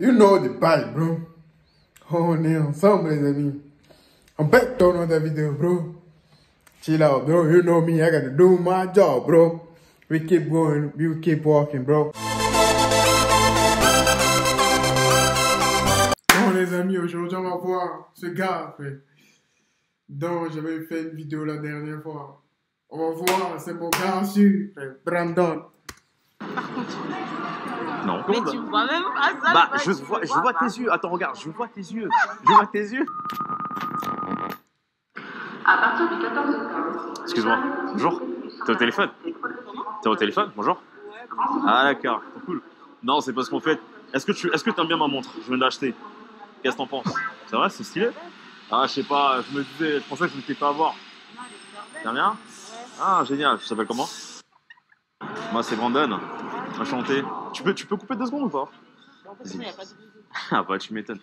You know the vibe, bro. On est ensemble, les amis. On peut tourner the video, bro. Chill out, bro. You know me, I gotta do my job, bro. We keep going, we keep walking, bro. Bon, les amis, aujourd'hui, on va voir ce gars, frère, dont j'avais fait une vidéo la dernière fois. On va voir, c'est mon gars sûr, frère, Brandon. Non. Mais tu vois même pas ça. Bah, je vois tes yeux. Attends, regarde, je vois tes yeux. Je vois tes yeux. À partir du 14 octobre. Excuse-moi. Bonjour. T'es au téléphone? T'es au téléphone? Bonjour. Ah, d'accord. Cool. Non, c'est parce qu'en fait, est-ce que t'aimes bien ma montre? Je viens d'acheter. Qu'est-ce que t'en penses? C'est vrai, c'est stylé? Ah, je sais pas, je me disais, je pensais que je ne t'ai pas à voir. T'aimes bien? Ah, génial. Tu t'appelles comment? Moi, c'est Brandon. Enchanté. Tu peux couper 2 secondes ou pas? Ah bah, tu m'étonnes.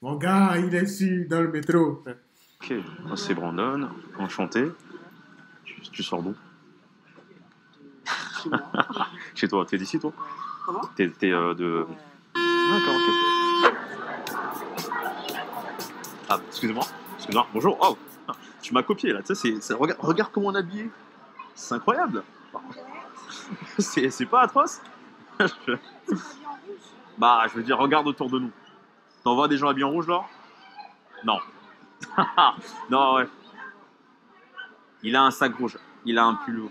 Mon gars, il est ici dans le métro. Ok, moi c'est Brandon. Enchanté. Tu sors d'où? Chez toi. T'es d'ici, toi? Comment? T'es de... D'accord, ok. Ah, excusez-moi. Excuse-moi. Bonjour. Oh, tu m'as copié, là. Tu sais, regarde comment on est habillé. C'est incroyable. C'est pas atroce? Bah, je veux dire, regarde autour de nous. T'en vois des gens habillés en rouge, là? Non. Non, ouais. Il a un sac rouge. Il a un pull rouge.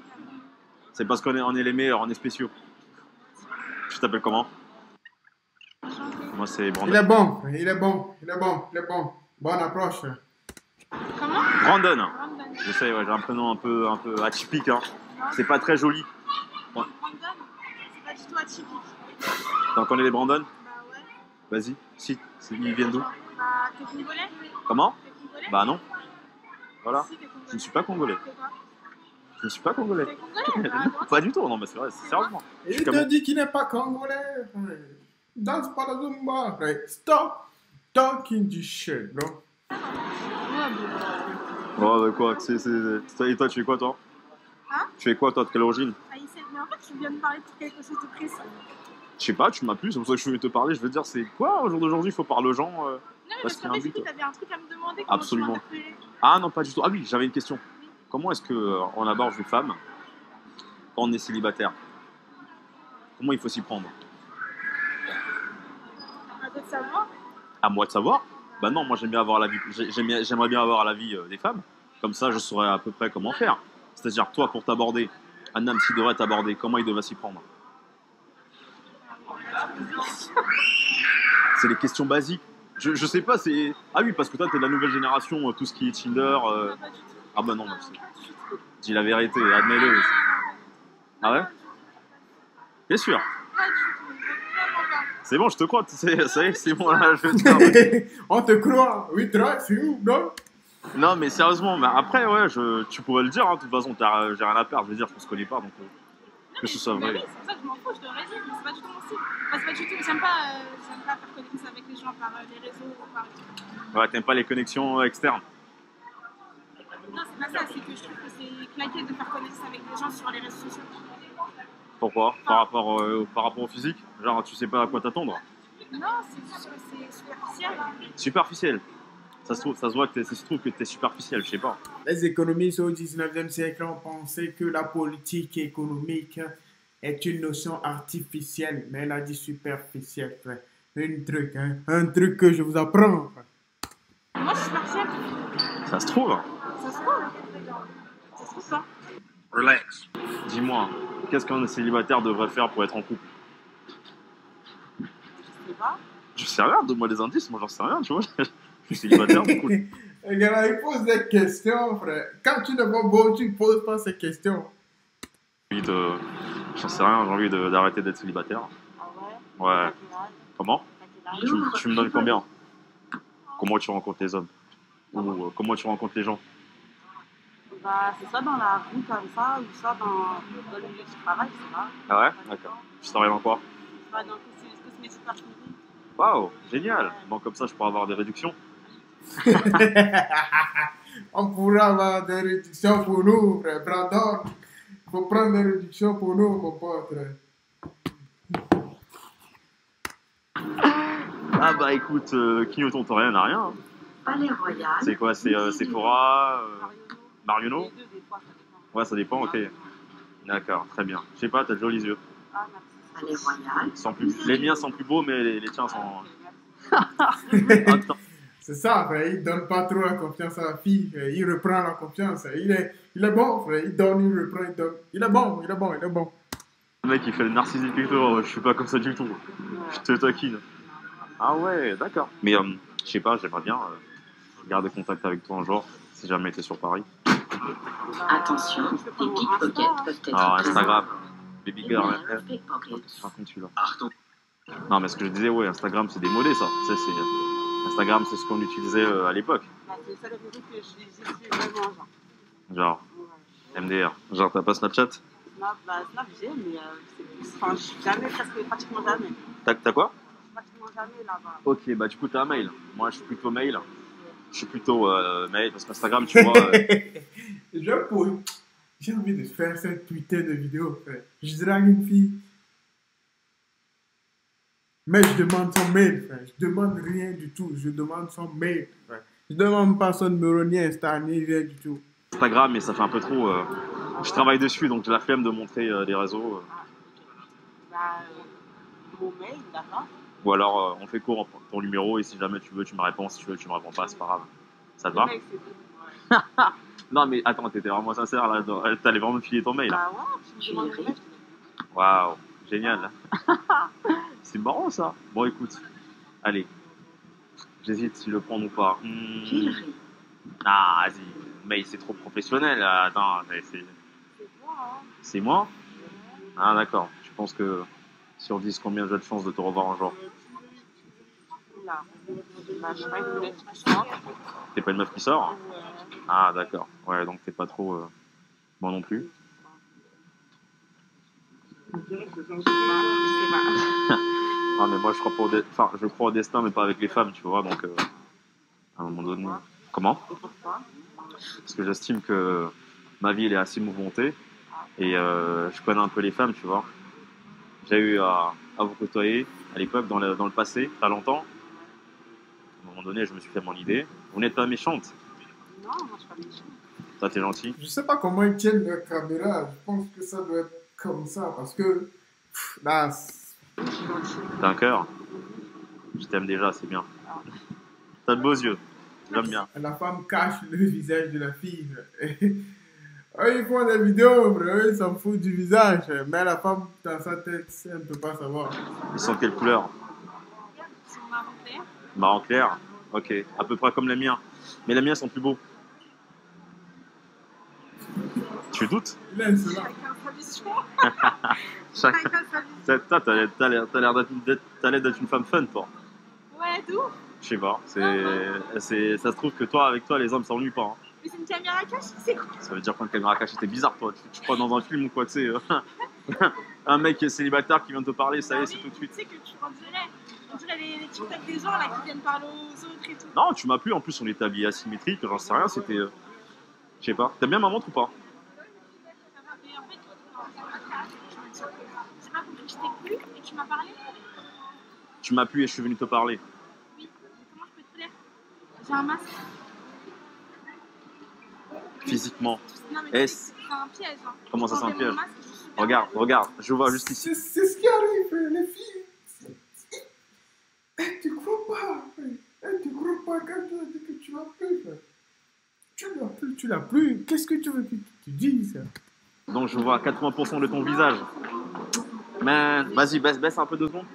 C'est parce qu'on est les meilleurs, on est spéciaux. Tu t'appelles comment? Moi, c'est Brandon. Il est bon, il est bon, il est bon, il est bon. Bonne approche. Comment? Brandon. Je sais, ouais, j'ai un prénom un peu atypique. Hein. C'est pas très joli. Ouais. Brandon, c'est pas du tout atypique. T'en connais les Brandon? Bah ouais. Vas-y. Si, ils viennent d'où? Bah, t'es congolais? Comment? T'es congolais? Bah non. Voilà. Si, t'es congolais. Je ne suis pas congolais. T'es quoi? Je ne suis pas congolais. T'es congolais? Bah, non. Pas du tout, non, mais c'est vrai, sérieusement. Il te dit qu'il n'est pas congolais. Danse pas la zumba. Stop talking this shit, bro. Ouais, Oh, bah quoi, et toi, tu fais quoi, toi? Hein? Tu fais quoi, toi, de quelle origine? Haïtienne. Mais en fait, tu viens de parler de quelque chose de précis. Je sais pas, tu m'as plu, c'est pour ça que je voulais te parler. Je veux dire, c'est quoi, au jour d'aujourd'hui, il faut parler aux gens Non, mais parce qu'il y a qu'en un fait, but. t'avais un truc à me demander. Comment Absolument. tu m'interpellais? Ah non, pas du tout. Ah oui, j'avais une question. Comment est-ce qu'on aborde les femmes quand on est célibataire? Comment il faut s'y prendre? À toi de savoir. À moi de savoir? Bah non, moi j'aime bien avoir la vie. J'aimerais bien avoir la vie des femmes. Comme ça, je saurais à peu près comment faire. C'est-à-dire, toi, pour t'aborder, un homme qui devrait t'aborder, comment il devrait s'y prendre? C'est les questions basiques. Je sais pas, c'est... Ah oui, parce que toi, t'es de la nouvelle génération, tout ce qui est Tinder... Non, pas du tout. Ah bah non, dis la vérité, admets-le. Ah ouais? Bien sûr. Pas du tout. Vraiment pas. C'est bon, je te crois, c'est bon, là, je vais te faire... On te croit. We try, c'est où, bro? Non, mais sérieusement, mais après, ouais, tu pourrais le dire, hein, de toute façon, j'ai rien à perdre, je veux dire, qu'on se connaît pas, donc... que ce soit Mais vrai. oui, c'est pour ça que je m'en fous, je te l'aurais dit, mais c'est pas du tout mon style. Enfin, c'est pas du tout, j'aime pas faire connaissance avec les gens par les réseaux ou par... Ouais, t'aimes pas les connexions externes? Non, c'est pas ça, c'est que je trouve que c'est claqué de faire connaissance avec des gens sur les réseaux sociaux. Pourquoi? Par rapport au physique? Genre, tu sais pas à quoi t'attendre? Non, c'est juste que c'est superficiel. Superficiel. Ça se trouve que t'es superficiel, je sais pas. Les économistes au 19e siècle ont pensé que la politique économique est une notion artificielle, mais elle a dit superficielle, frère. Un truc que je vous apprends, frère. Moi, je suis partielle. Ça se trouve? Ça se trouve. Ça se trouve pas. Relax. Dis-moi, qu'est-ce qu'un célibataire devrait faire pour être en couple? Je sais pas. Je sais rien, donne-moi des indices, moi j'en sais rien, tu vois. Je suis célibataire, du coup. Le gars, il pose des questions, frère. Quand tu n'es pas beau, tu ne poses pas ces questions. J'en sais rien, j'ai envie d'arrêter d'être célibataire. Ah ouais? Ouais. Comment? Tu me donnes combien? Comment tu rencontres les hommes? Ou comment tu rencontres les gens? Bah, c'est soit dans la rue comme ça, ou soit dans le milieu du travail, je sais pas. Ah ouais? D'accord. Tu travailles dans quoi? Soit dans cosmétique parfumerie. Waouh, génial! Bon, comme ça, je pourrais avoir des réductions. On pourra avoir des réductions pour nous, frère. Brandon, il faut prendre des réductions pour nous, mon pote. Ah bah écoute, clignotant rien n'a rien. Hein. Palais Royal. C'est quoi? C'est Sephora, Marionneau? Les deux, des fois, ça dépend. Ouais, ça dépend, ok. D'accord, très bien. Je sais pas, t'as de jolis yeux. Ah, merci. Palais Royal. Ils sont plus... Les miens sont plus beaux, mais les tiens sont... Merci. Attends. C'est ça, frère. Il donne pas trop la confiance à la fille. Il reprend la confiance. Il est bon, frère. Il donne, il reprend, il donne. Il est bon, il est bon, il est bon. Le mec, il fait le narcissique et tout. Je suis pas comme ça du tout. Je te taquine. Ah ouais, d'accord. Mais je sais pas, j'aimerais bien garder contact avec toi un jour, si jamais t'es sur Paris. Attention, les pickpockets peuvent être Ah, présents. Instagram, Baby Girl. Mineurs pickpockets. Raconte celui-là. Non, mais ce que je disais, ouais, Instagram, c'est démodé, ça. Tu sais, Instagram, c'est ce qu'on utilisait à l'époque. Bah, c'est le seul réseau que j'utilise vraiment, genre. Genre, Ouais. MDR. Genre, t'as pas Snapchat? Snap, Snap j'ai, mais c'est plus. Enfin, je suis jamais, pratiquement jamais. T'as quoi? Pratiquement jamais là-bas. Ok, bah du coup, t'as un mail. Moi, je suis plutôt mail. Je suis plutôt mail, parce qu'Instagram, tu vois... J'ai envie de faire cette putain de vidéo, frère. Je drague une fille. Mais je demande son mail, frère. Je demande rien du tout. Je demande son mail, frère. Je demande pas son numéro, ni Insta, ni rien du tout. Instagram, mais ça fait un peu trop... je travaille dessus, donc j'ai la flemme de montrer les réseaux. Bah, mon mail, d'accord. Ou alors, on fait court ton numéro, et si jamais tu veux, tu me réponds. Si tu veux, tu me réponds pas, c'est pas grave. Ça te va? Le mail, c'est tout. Ouais. Non, mais attends, t'étais vraiment sincère, là. T'allais vraiment me filer ton mail, là. Bah ouais, tu me demandes mon mail, je te dis. Waouh, génial. C'est marrant, ça. Bon, écoute. Allez. J'hésite si le prendre ou pas. Tuileries. Ah, vas-y. Mail, c'est trop professionnel. Attends, C'est moi, hein. c'est moi? Ah, d'accord. Je pense que sur 10, combien j'ai de chance de te revoir un jour? Là. Bah, je sais pas, une lettre qui sort. T'es pas une meuf qui sort? Ouais. Ah, d'accord. Ouais, donc t'es pas trop... Moi non plus. Je sais pas. Ah, mais moi, je crois pas enfin, je crois au destin, mais pas avec les femmes, tu vois. Donc, à un moment donné... Comment? Et pourquoi? Parce que j'estime que ma vie, elle est assez mouvementée. Et je connais un peu les femmes, tu vois. J'ai eu à vous côtoyer à l'époque, dans le passé, très longtemps. À un moment donné, je me suis fait mon idée. Vous n'êtes pas méchante. Non, moi je suis pas méchante. Toi, t'es gentil. Je sais pas comment ils tiennent leur caméra. Je pense que ça doit être comme ça. Parce que là, Je suis gentille. T'as un cœur. Je t'aime déjà, c'est bien. T'as de beaux yeux. J'aime bien. la femme cache le visage de la fille. Eux, ils font des vidéos, frère. Eux, ils s'en foutent du visage. Mais la femme, dans sa tête, elle ne peut pas savoir. Ils sont de quelle couleur? Ils sont marron clair. Marron clair. Ok. À peu près comme les miens. Mais les miens sont plus beaux. Tu doutes? Là, c'est là. Chacun sa vision. Chaque... Chacun sa vision. T'as l'air d'être une femme fun, toi. Ouais, d'où? Je sais pas. Ça se trouve que toi, avec toi, les hommes s'ennuient pas. Hein. Mais c'est une caméra cachée, c'est quoi? Ça veut dire quoi, une caméra cachée? T'es bizarre, toi. Tu crois dans un film ou quoi, tu sais un mec qui est célibataire qui vient te parler, ça y est, c'est tout de suite. Tu sais que on dirait les TikTok des gens là qui viennent parler aux autres et tout. Non, tu m'as plu. En plus, on était habillés asymétriques. J'en sais rien. C'était. Je sais pas. T'aimes bien ma montre ou pas? Et en fait, j'ai pas compris, je t'ai plu et tu m'as parlé. Tu m'as plu et je suis venu te parler. Oui, comment je peux te plaire? J'ai un masque. Physiquement. Non, mais Est-ce- c'est un piège. Hein. Comment ça, c'est un Enlever mon piège? masque, je suis super Regarde. Je vois juste ici. C'est ce qui arrive, les filles. Tu crois pas. Tu crois pas quand tu as dit que tu l'as plus. Tu l'as plus. Qu'est-ce que tu veux que tu dises? Donc, je vois 80% de ton visage. Man, vas-y, baisse un peu 2 secondes.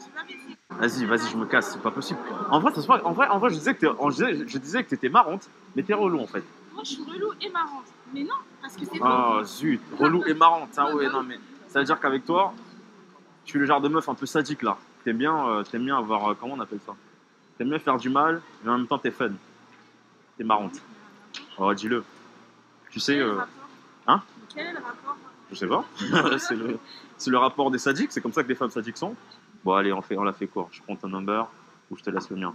Vas-y, je me casse, c'est pas possible. En vrai, je disais que t'étais marrante, mais t'es relou en fait. Moi, je suis relou et marrante. Mais non, parce que c'est Oh zut, relou et marrante. Ah ouais, non mais ça veut dire qu'avec toi, tu es le genre de meuf un peu sadique là. T'aimes bien avoir, comment on appelle ça? T'aimes bien faire du mal, mais en même temps t'es fun. T'es marrante. Oh, dis-le. Tu sais, Quel est le rapport? hein? Quel est le rapport? Je sais pas. c'est le rapport des sadiques, c'est comme ça que les femmes sadiques sont. Bon, allez, on la fait court. Je prends ton number ou je te laisse le mien.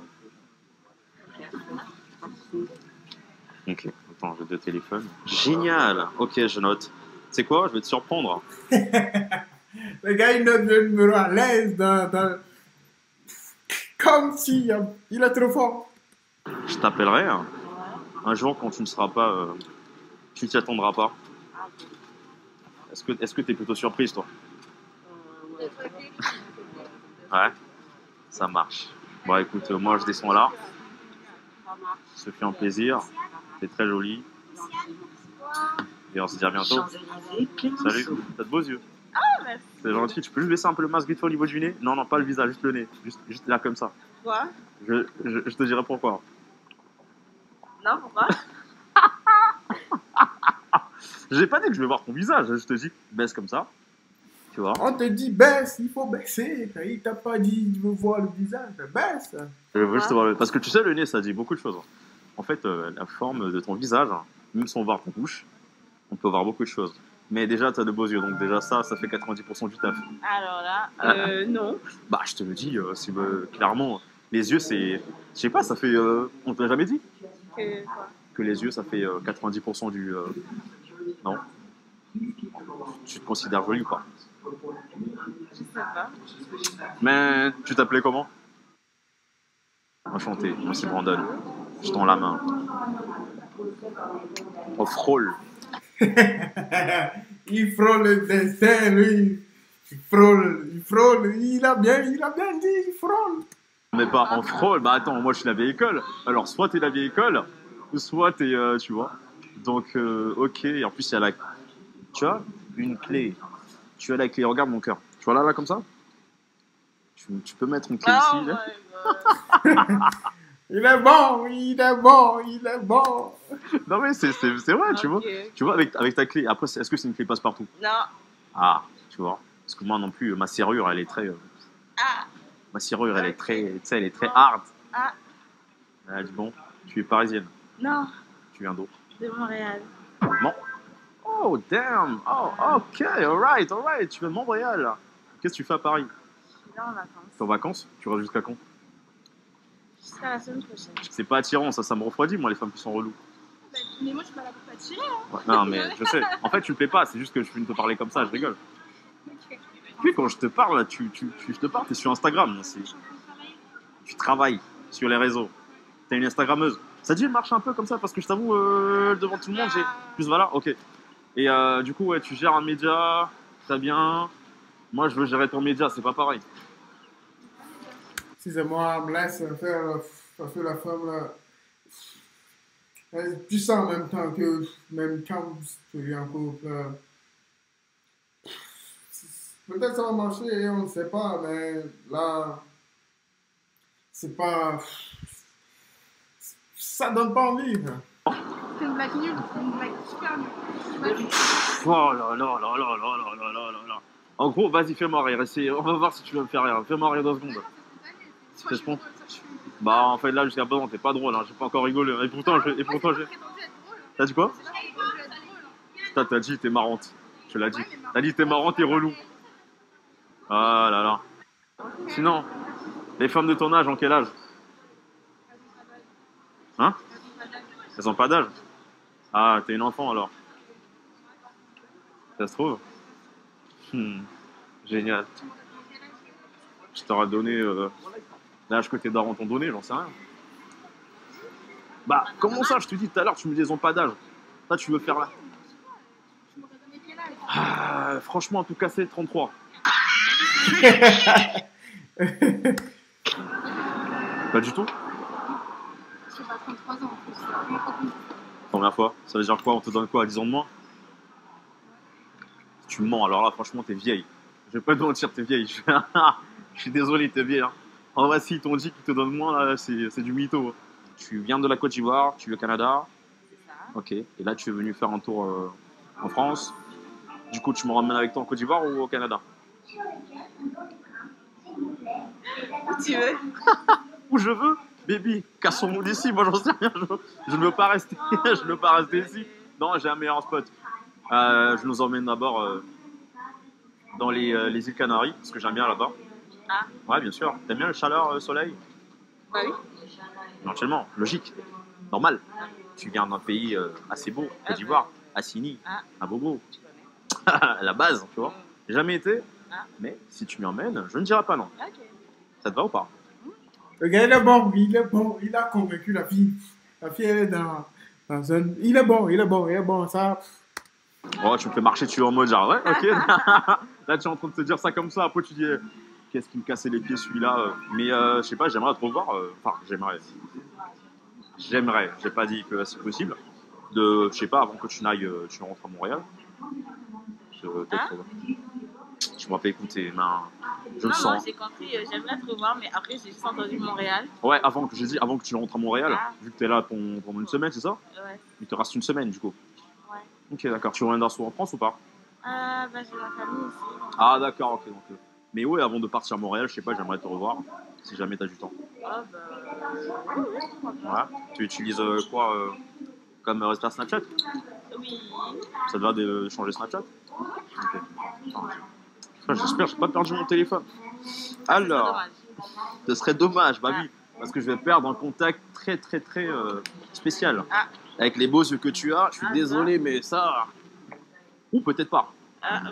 Ok, attends, j'ai 2 téléphones. Génial. Ok, je note. C'est quoi? Je vais te surprendre. Le gars, il note le numéro à l'aise dans... Comme si il est trop fort. Je t'appellerai un jour quand tu ne seras pas. Tu ne t'y attendras pas. Est-ce que t'es plutôt surprise, toi? Ouais, ça marche. Bon, écoute, moi je descends là. Ça fait un plaisir. T'es très jolie. Et on se dit à bientôt. Champs-Élysées, Salut, Clémenceau. t'as de beaux yeux. Merci. C'est gentil. Tu peux juste baisser un peu le masque vite fait au niveau du nez? Non, non, pas le visage, juste le nez. Juste là, comme ça. Quoi? Je te dirai pourquoi. Non, pourquoi? J'ai pas dit que je vais voir ton visage. Je te dis, baisse comme ça. Tu vois? On te dit baisse, il faut baisser. Il t'a pas dit il veut voir le visage, baisse. Je veux juste voir parce que tu sais, le nez, ça dit beaucoup de choses. En fait, la forme de ton visage, même sans voir ton bouche, on peut voir beaucoup de choses. Mais déjà, tu as de beaux yeux, donc déjà ça fait 90% du taf. Alors là, non. Bah, je te le dis, clairement, les yeux, c'est... Je sais pas, ça fait... on te l'a jamais dit Que quoi? que les yeux, ça fait 90% du... Non. Tu te considères jolie ou pas? Je sais pas. Mais tu t'appelais comment? Enchanté, moi c'est Brandon. Je tends la main. On frôle. Il frôle le destin, lui. Il frôle. Il a bien dit, il frôle. Mais pas en frôle, bah attends, moi je suis la vieille école. Alors soit t'es la vieille école, soit t'es, tu vois. Donc, ok, et en plus il y a la... Tu as une clé. Tu as la clé, regarde mon cœur. Tu vois là, comme ça? Tu peux mettre une clé Oh ici, là. my god. Il est bon, il est bon, il est bon. Non mais c'est vrai, tu vois. Ok. Tu vois, avec ta clé, après, est-ce que c'est une clé passe-partout? Non. Ah, tu vois. Parce que moi non plus, ma serrure, elle est très... Ah. ma serrure, elle est très, tu sais, elle est très hard. Ah. Elle a dit, bon, tu es parisienne. Non. Tu viens d'où? De Montréal. Non. Oh, damn. Oh, ok, alright. Tu viens de Montréal. Qu'est-ce que tu fais à Paris? Je suis là en vacances. T'es en vacances? Tu restes jusqu'à quand? Jusqu'à la semaine prochaine. C'est pas attirant, ça me refroidit, moi, les femmes qui sont reloues. Mais moi, je suis pas là pour t'attirer. Hein. Ouais, non, mais je sais. En fait, tu me plais pas, c'est juste que je viens de te parler comme ça, je rigole. Puis quand je te parle, là, je te parle, t'es sur Instagram. Tu travailles sur les réseaux. T'es une Instagrammeuse. Ça dit, elle marche un peu comme ça, parce que je t'avoue, devant tout le monde, j'ai plus voilà, ok. Et du coup, ouais, tu gères un média, très bien. Moi, je veux gérer ton média, c'est pas pareil. Si c'est moi, me laisse faire parce que la femme là. Tu sens en même temps que même quand tu es en couple. Peut-être ça va marcher, on ne sait pas, mais là, c'est pas. Ça donne pas envie. Hein. C'est une blague nulle. C'est une blague super nulle. Oh là là là là là là là là là là. En gros, vas-y, fais-moi rire. On va voir si tu veux me faire rire. Fais-moi rire 2 secondes. Soit je suis drôle, soit je suis... Bah, en fait, là, jusqu'à présent, t'es pas drôle. Hein. J'ai pas encore rigolé. Et pourtant, j'ai. T'as dit quoi? T'as dit t'es marrante. Je l'ai dit. T'as dit t'es marrante et relou. Ah là là. Sinon, les femmes de ton âge, en quel âge? Hein? Elles ont pas d'âge? Ah, t'es une enfant alors. Ça se trouve? Génial. Je t'aurais donné l'âge que tes darons t'ont donné, j'en sais rien. Bah, comment ça? Je te dis tout à l'heure, tu me dis elles ont pas d'âge. Toi, tu veux faire là? Ah, franchement, en tout cas, c'est 33. Pas du tout? Je sais pas, 33 ans en plus. Première fois. Ça veut dire quoi? On te donne quoi? 10 ans de moins? Tu mens, alors là, franchement, t'es vieille. Je vais pas te mentir, t'es vieille. Je suis désolé, t'es vieille. Hein. En vrai, si, ils t'ont dit qu'ils te donnent moins, là, c'est du mytho. Tu viens de la Côte d'Ivoire, tu es au Canada. C'est ça. Ok. Et là, tu es venu faire un tour en France. Du coup, tu me ramènes avec toi en Côte d'Ivoire ou au Canada? Où tu veux? Où je veux? Baby, cassons-nous d'ici. Moi, j'en sais rien. Je ne veux pas rester. Je ne veux pas rester ici. Non, j'ai un meilleur spot. Je nous emmène d'abord dans les îles Canaries, parce que j'aime bien là-bas. Ah. Ouais, bien sûr. T'aimes bien le chaleur, soleil? Bah oui. Éventuellement, logique, normal. Tu viens d'un pays assez beau, Côte d'Ivoire, Assini, à Bobo. La base, tu vois. J'ai jamais été, mais si tu m'y emmènes, je ne dirai pas non. Ok. Ça te va ou pas? Le gars, il est bon, il est bon. Il a convaincu la fille. La fille, elle est dans un... Il est bon, il est bon, il est bon, ça... Oh, tu me fais marcher dessus en mode genre, ouais, ok. Là, tu es en train de te dire ça comme ça. Après, tu dis, qu'est-ce qui me cassait les pieds celui-là. Mais je sais pas, j'aimerais te revoir. Enfin, j'aimerais. J'ai pas dit que c'est possible. Je sais pas, avant que tu n'ailles, tu rentres à Montréal. Je m'en fais écouter, mais je le Non, sens. j'ai compris, j'aimerais te revoir, mais après, j'ai juste entendu Montréal. Ouais, avant que tu rentres à Montréal, Ah. vu que t'es là pendant une semaine, c'est ça? Ouais. Il te reste une semaine, du coup. Ouais. Ok, d'accord. Tu reviens d'un soir en France ou pas? Bah, j'ai ma famille ici. Donc... Ah, d'accord, ok. Donc, mais ouais, avant de partir à Montréal, je sais pas, j'aimerais te revoir, si jamais t'as du temps. Ah, bah. Oui, pourquoi pas. Ouais. Tu utilises quoi comme reste Snapchat? Oui. Ça te va de changer Snapchat? Ok. J'espère que j'ai pas perdu mon téléphone. Alors, ce serait dommage, bah oui, parce que je vais perdre un contact très très très spécial. Ah. Avec les beaux yeux que tu as, je suis désolé, mais ça. Ou peut-être pas. Ah, bah.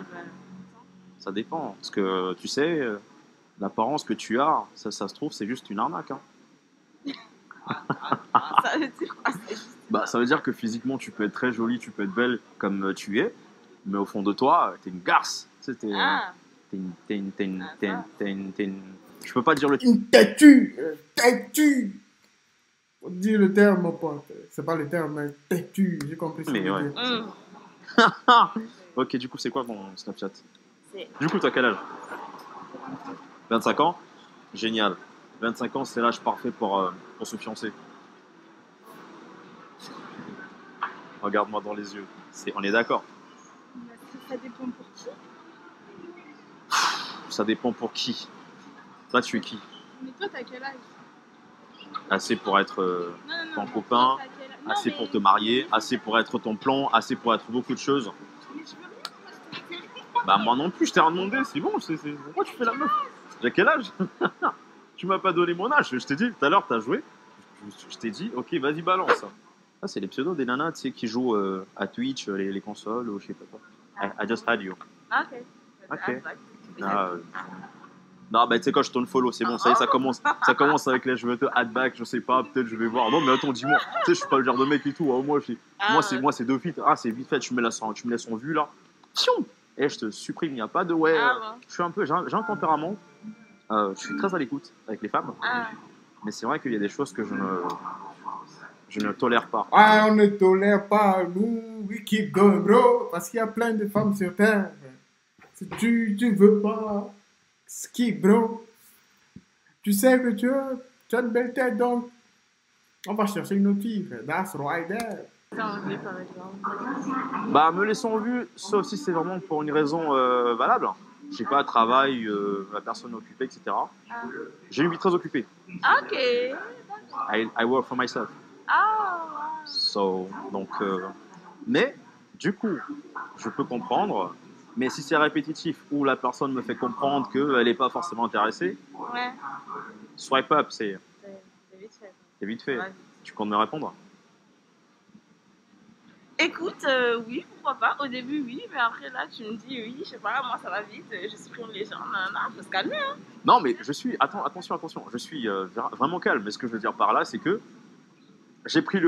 Ça dépend. Parce que tu sais, l'apparence que tu as, ça se trouve, c'est juste une arnaque. Hein. Ça veut dire quoi? Bah, ça veut dire que physiquement, tu peux être très jolie, tu peux être belle comme tu es, mais au fond de toi, t'es une garce. Tu sais, je peux pas dire le. Une têtue. Têtue. On dit le terme, mon pote. C'est pas le terme, mais têtue. J'ai compris ça. Mais ouais. Ok, du coup, c'est quoi ton Snapchat? Du coup, t'as quel âge? 25 ans? Génial. 25 ans, c'est l'âge parfait pour se fiancer. Regarde-moi dans les yeux. On est d'accord. Ça dépend pour qui. Ça dépend pour qui. Toi, tu es qui? Mais toi, t'as quel âge? Assez pour être ton copain, toi, t'as quel âge? Non, assez mais- pour te marier, assez pour être ton plan, assez pour être beaucoup de choses. Mais je veux rien. Bah moi non plus, je t'ai rien demandé, c'est bon, pourquoi tu fais la meuf? J'ai quel âge? Tu m'as pas donné mon âge, je t'ai dit tout à l'heure, t'as joué, je t'ai dit, ok, vas-y, balance. Ça, c'est les pseudos des nanas, tu sais, qui jouent à Twitch, les consoles, ou je sais pas quoi. I just had you. Ah, ok. Ok. Non, bah tu sais quoi, je tourne follow, c'est bon, ça y est, ça commence avec les je veux te add back, je sais pas, peut-être je vais voir. Non, mais attends, dis-moi, tu sais, je suis pas le genre de mec et tout, hein, moi c'est de vite, c'est vite fait, tu me laisses en vue là, Pion et je te supprime, il n'y a pas de ouais, je suis un peu, j'ai un tempérament, je suis très à l'écoute avec les femmes, mais c'est vrai qu'il y a des choses que je ne tolère pas. Ah, on ne tolère pas, nous, we keep going, bro, parce qu'il y a plein de femmes sur Terre. Si tu veux pas, skip, bro. Tu sais que tu as une belle tête, donc on va chercher une autre fille. That's right there. Bah, me laisser en vue, sauf si c'est vraiment pour une raison valable. Je sais pas, travail, la personne occupée, etc. J'ai une vie très occupée. Ok. I work for myself. Ah. So, donc, mais, du coup, je peux comprendre. Mais si c'est répétitif ou la personne me fait comprendre qu'elle n'est pas forcément intéressée, Ouais. swipe up, c'est vite fait. vite fait. Ouais. Tu comptes me répondre? Écoute, oui, pourquoi pas. Au début, oui, mais après, là, tu me dis oui, je sais pas, moi, ça va vite, je supprime les gens, non, faut se calmer, hein. Non, mais je suis. Attention. Je suis vraiment calme. Mais ce que je veux dire par là, c'est que j'ai pris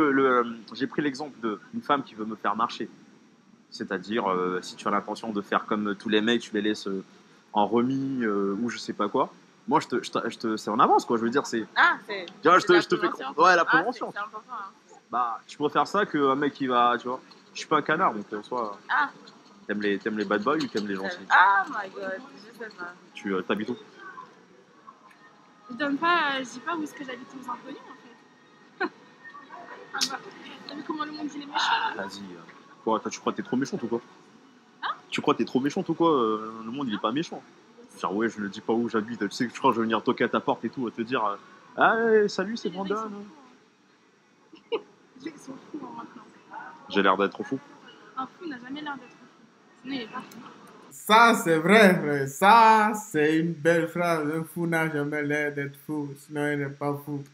j'ai pris l'exemple d'une femme qui veut me faire marcher. C'est-à-dire, si tu as l'intention de faire comme tous les mecs, tu les laisses en remis ou je sais pas quoi. Moi, c'est en avance, quoi. Je veux dire, c'est. Ah, c'est. Tu vois, c'est la je te fais. prévention. Ouais, la Ah, prévention. c'est important, hein. Bah, je préfère ça qu'un mec qui va. Tu vois, je suis pas un canard, donc en soi. Ah. T'aimes les bad boys ou t'aimes les gentils? Ah, my god, je sais pas. Tu t'habites où? Je dis pas où est-ce que j'habite aux inconnus, en fait. Ah bah, t'as vu comment le monde, il est méchant? Vas-y. Quoi, tu crois que t'es trop méchante ou quoi? Tu crois que t'es trop méchante ou quoi? Le monde, il est pas méchant. Genre, ouais, je ne dis pas où j'habite. Tu sais que je crois que je vais venir toquer à ta porte et tout, te dire ah, salut, c'est Brandon. Ils sont fous, hein, maintenant. J'ai l'air d'être fou. Un fou n'a jamais l'air d'être fou. Sinon, il est pas fou. Ça, c'est vrai, frère. Ça, c'est une belle phrase. Un fou n'a jamais l'air d'être fou, sinon il n'est pas fou.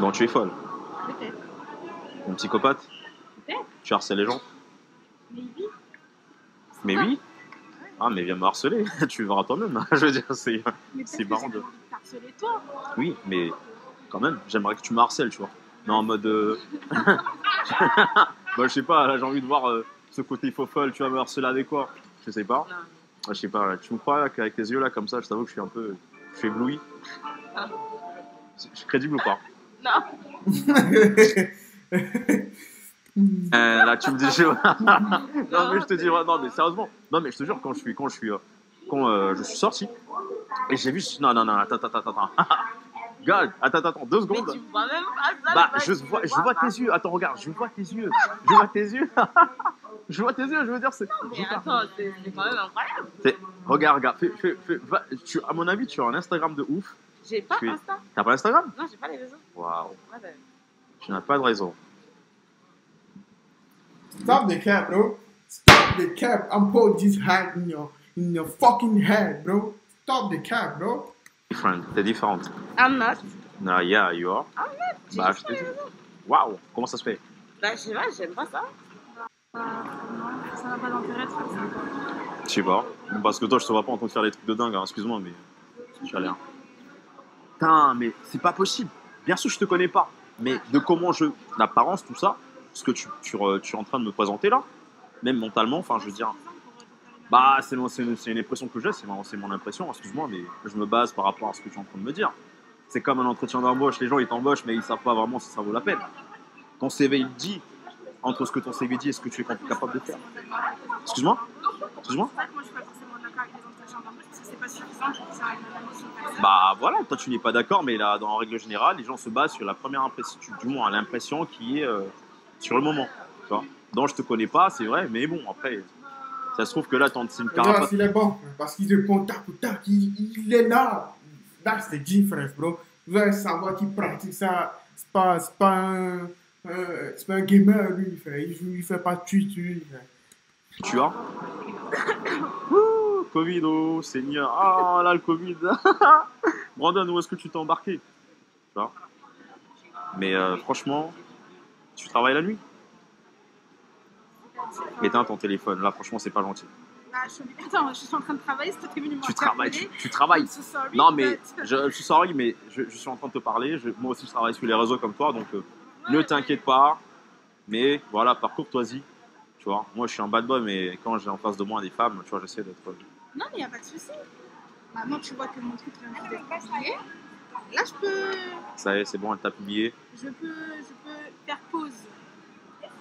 Donc, tu es folle. Peut-être. Un psychopathe. Peut-être. Tu harcèles les gens. Maybe. Mais oui. Ah, mais viens me harceler. Tu verras toi-même. Je veux dire, c'est Mais c'est peut-être que marrant j'ai de. envie de t'harceler toi. Oui, mais Quand même, j'aimerais que tu me harcèles, tu vois. Mais en mode. Bah, je sais pas, là, j'ai envie de voir ce côté faux folle, tu vas me harceler avec quoi? Je sais pas. Non. Je sais pas, tu me crois là, qu'avec tes yeux là, comme ça, je t'avoue que je suis un peu. Je suis ébloui. Ah. Je suis crédible ou pas? Non. Là, tu me dis. Non, mais je te dis, ouais, non, mais sérieusement. Non, mais je te jure, quand je suis sorti, et j'ai vu. Non, attends. Gars, attends, 2 Mais secondes. tu vois même pas ça. Bah, le mec, je il vois le voit pas. tes yeux. Attends, regarde, je vois tes yeux. Je vois tes yeux. Je vois tes yeux, je veux dire, c'est. Mais attends, c'est quand même incroyable. Regarde, à mon avis, tu as un Instagram de ouf. J'ai pas Tu es- Insta. T'as pas Instagram? Non, j'ai pas les réseaux. Waouh, Ouais, ben, tu n'as pas de réseau. Stop the cap, bro. Stop the cap. I'm putting this hand in your fucking head, bro. Stop the cap, bro. Different, t'es différente. I'm not. Nah, yeah, you are. I'm not. J'ai Bah, juste je t'ai pas les dit. réseaux. Waouh, comment ça se fait? Bah, je sais pas, j'aime pas ça. Non, ça n'a pas d'intérêt de faire ça. Je sais pas. Parce que toi, je te vois pas en train de faire des trucs de dingue, hein. Excuse-moi, mais je suis rien. Putain, mais c'est pas possible. Bien sûr, je te connais pas. Mais de comment l'apparence, tout ça, ce que tu es en train de me présenter là, même mentalement, enfin, je veux dire. Bah, c'est une impression que j'ai, c'est mon impression, excuse-moi, mais je me base par rapport à ce que tu es en train de me dire. C'est comme un entretien d'embauche, les gens ils t'embauchent, mais ils savent pas vraiment si ça vaut la peine. Ton CV il dit, entre ce que ton CV dit et ce que tu es capable de faire. Excuse-moi. C'est vrai que moi je suis pas forcément d'accord avec les entretiens d'embauche parce que c'est pas suffisant pour faire une analyse sur personne. Bah voilà, toi tu n'es pas d'accord, mais là, en règle générale, les gens se basent sur la première impression, du moins l'impression qui est sur le moment. Tu vois. Donc je te connais pas, c'est vrai, mais bon, après, ça se trouve que là, c'est une Regarde carapace. s'il est bon. Parce qu'il répond tac ou tac. Il est là. That's the difference, bro. Vous allez savoir qu'il pratique ça. C'est pas un gamer, lui, frère. Il fait pas de tweet, lui, frère. Tu as Ouh, Covid, oh Seigneur. Ah là, le Covid. Brandon, où est-ce que tu t'es embarqué? Tu vois. Mais franchement, tu travailles la nuit? Éteins ton téléphone. Là, franchement, c'est pas gentil. Bah, Attends, je suis en train de travailler, c'est toi qui es venu me Tu travailles. I'm so sorry, Non, mais but- je suis sorry, mais je suis en train de te parler. Moi aussi, je travaille sur les réseaux comme toi, donc Ouais, ne mais- t'inquiète pas. Mais voilà, par courtoisie, tu vois. Moi, je suis un bad boy, mais quand j'ai en face de moi des femmes, tu vois, j'essaie d'être. Non, mais y a pas de souci. Maintenant, tu vois que mon truc vient juste d'être publié. Là, je peux Ça y est, c'est bon, elle t'a publié. je peux faire pause.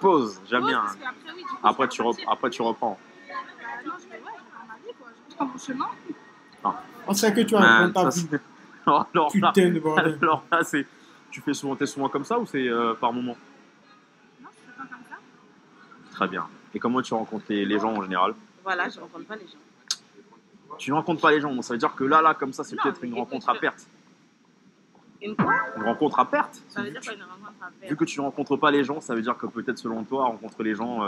Pause, j'aime Pause, bien. parce qu'après, oui, du coup, Après, je vais repartir. après, tu reprends. Non, je vais faire ma vie, quoi. Je prends mon chemin. On sait que tu as Man, un ta ça, vie. c'est- alors là, Putain de bordel. alors là, t'es souvent comme ça ou c'est par moment? Non, je fais pas comme ça. Très bien. Et comment tu rencontres les gens en général? Voilà, je rencontre pas les gens. Tu ne rencontres pas les gens, donc ça veut dire que là, comme ça, c'est Non, peut-être mais une écoute, rencontre à je- perte. Une fois, Une rencontre à perte? ça veut dire pas une rencontre à faire. Vu que tu ne rencontres pas les gens, ça veut dire que peut-être selon toi, rencontrer les gens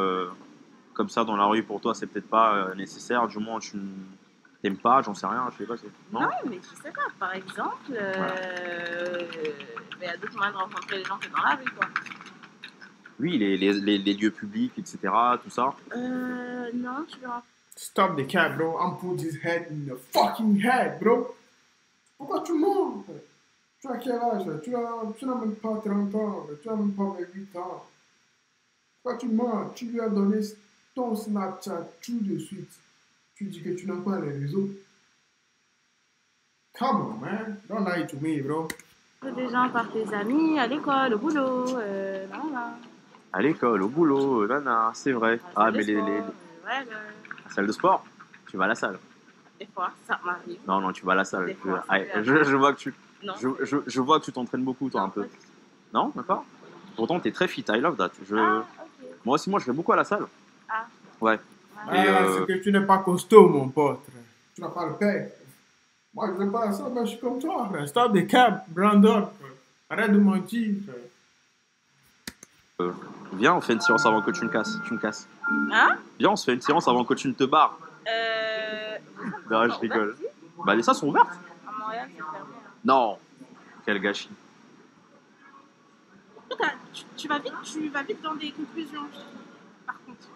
comme ça dans la rue, pour toi, c'est peut-être pas nécessaire. Du moins, tu n'aimes pas, j'en sais rien, je sais pas. Non, Non, mais je sais pas. Par exemple, il y a d'autres moyens de rencontrer les gens que dans la rue, quoi. Oui, les lieux publics, etc., tout ça. Non, tu verras. Stop the cap, bro. I'm putting this head in your fucking head, bro. Pourquoi tu mens? Tu as quel âge? Tu n'as même pas 30 ans. Tu n'as même pas 28 ans. Pourquoi tu mens? Tu lui as donné ton Snapchat tout de suite. Tu dis que tu n'as pas les réseaux. Come on, man. Don't lie to me, bro. Des gens par tes amis, à l'école, au boulot, là. À l'école, au boulot, nana, c'est vrai. Ah, mais Ouais, la salle de sport, tu vas à la salle. des fois, ça m'arrive. Non, tu vas à la salle. Des fois, Ah, ça fait la je vois que tu, Non. je vois que tu t'entraînes beaucoup, toi, un peu. pas du tout. Non, d'accord. Pourtant, t'es très fit. I love that. Ah, ok. Moi aussi, je vais beaucoup à la salle. Ah. Ouais. Ah, Et, c'est que tu n'es pas costaud, mon pote. Tu n'as pas le père. Moi, je ne fais pas ça, mais je suis comme toi, frère. Stop the cap, Brandon. Frère. Arrête de mentir, frère. Viens, on fait une séance avant que tu me casses. Hein? Viens, on se fait une séance avant que tu ne te barres. Non, je rigole. Bah, les salles sont ouvertes. À Montréal, c'est fermé. Non. Quel gâchis. Tu vas vite dans des conclusions, par contre.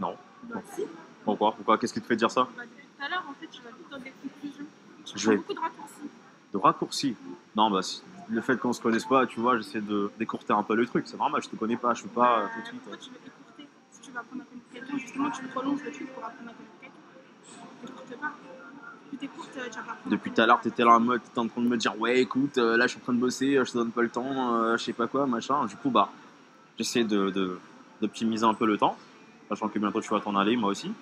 Non. Bah, si. Pourquoi? Qu'est-ce qui te fait dire ça? Bah, depuis tout à l'heure, en fait, tu vas vite dans des conclusions. Tu Je prends vais- beaucoup de raccourcis. De raccourcis. Non, bah, le fait qu'on se connaisse pas, tu vois, j'essaie d'écourter un peu le truc. C'est normal, je te connais pas, je peux pas tout de suite. Pourquoi tu veux écourter? Si tu vas apprendre à connaître quelqu'un, justement, tu prolonges le truc pour apprendre à connaître quelqu'un. T'écourtes pas. Plus t'écourtes, tu vas pas apprendre. Depuis tout à l'heure, t'étais là en mode, t'étais en train de me dire, ouais, écoute, là, je suis en train de bosser, je te donne pas le temps, je sais pas quoi, machin. Du coup, bah, j'essaie d'optimiser un peu le temps, sachant que bientôt tu vas t'en aller, moi aussi.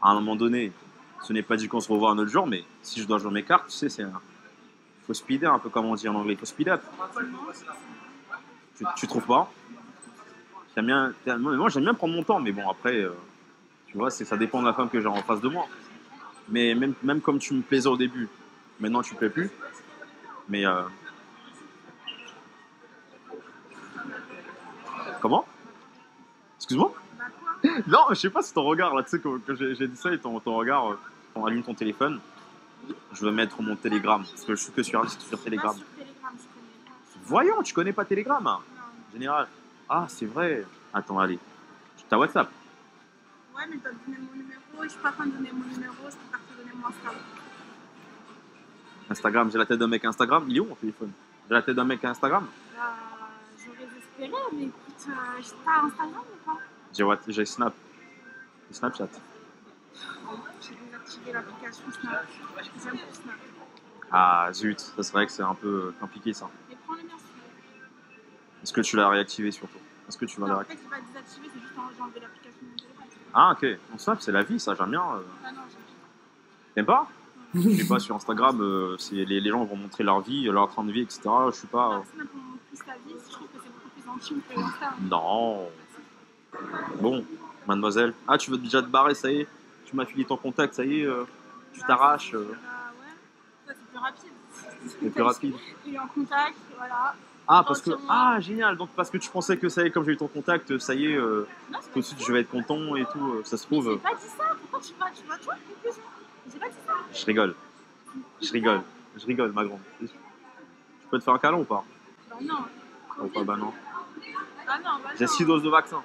À un moment donné, ce n'est pas dit qu'on se revoit un autre jour, mais si je dois jouer mes cartes, tu sais, faut speeder un peu comme on dit en anglais, faut speed up. Tu trouves pas? Moi, j'aime bien prendre mon temps, mais bon, après, tu vois, ça dépend de la femme que j'ai en face de moi. Mais même comme tu me plaisais au début, maintenant tu me plais plus. Mais comment? Excuse-moi? Bah quoi? Non, je sais pas si ton regard, là, tu sais, que j'ai dit ça et ton regard, on allume ton téléphone. Je veux mettre mon Telegram, parce que je suis que sur Telegram. Pas sur Telegram, je connais pas. Voyons, tu connais pas Telegram, hein, Non. général. Ah, c'est vrai. Attends, allez. T'as WhatsApp? Ouais, mais je dois te donner mon numéro. Je suis pas fan de donner mon numéro, je préfère te donner mon Instagram. Instagram, j'ai la tête d'un mec Instagram. Il est où mon téléphone? J'ai la tête d'un mec Instagram. Bah, j'aurais espéré, mais écoute, t'as Instagram ou pas? J'ai Snap. J'ai Snapchat. J'ai désactivé l'application Snap. J'aime plus Snap. Ah, zut. Ça, c'est vrai que c'est un peu compliqué, ça. Mais prends le mien si tu veux. Est-ce que tu l'as réactivé, surtout? Est-ce que tu vas Non, le en fait, c'est pas désactivé, c'est juste j'ai enlevé l'application de mon téléphone. Ah, ok. Donc, Snap, c'est la vie, ça, j'aime bien. Ah non, j'aime T'aimes pas? pas. Je sais pas, sur Instagram, les gens vont montrer leur vie, leur train de vie, etc. Je suis pas. Snap, on montre plus ta vie, je trouve que c'est beaucoup plus intime que Insta. Non. Bon, mademoiselle. Ah, tu veux déjà te barrer, ça y est? Tu m'as filé ton contact, ça y est, tu t'arraches. Bah ouais, ça c'est plus rapide. C'est plus rapide. Il est en contact, voilà. Ah, parce que. Ah, génial. Donc, parce que tu pensais que ça y est, comme j'ai eu ton contact, ça y est, Non, c'est tout de suite, je vais être content et tout. Ça se trouve. J'ai pas dit ça, pourquoi tu vois, conclusion. J'ai pas dit ça. Je rigole. Je rigole. Je rigole, ma grande. Je peux te faire un câlin ou pas? Bah non. Ou pas, bah non. Ah non, bah non. J'ai 6 doses de vaccin.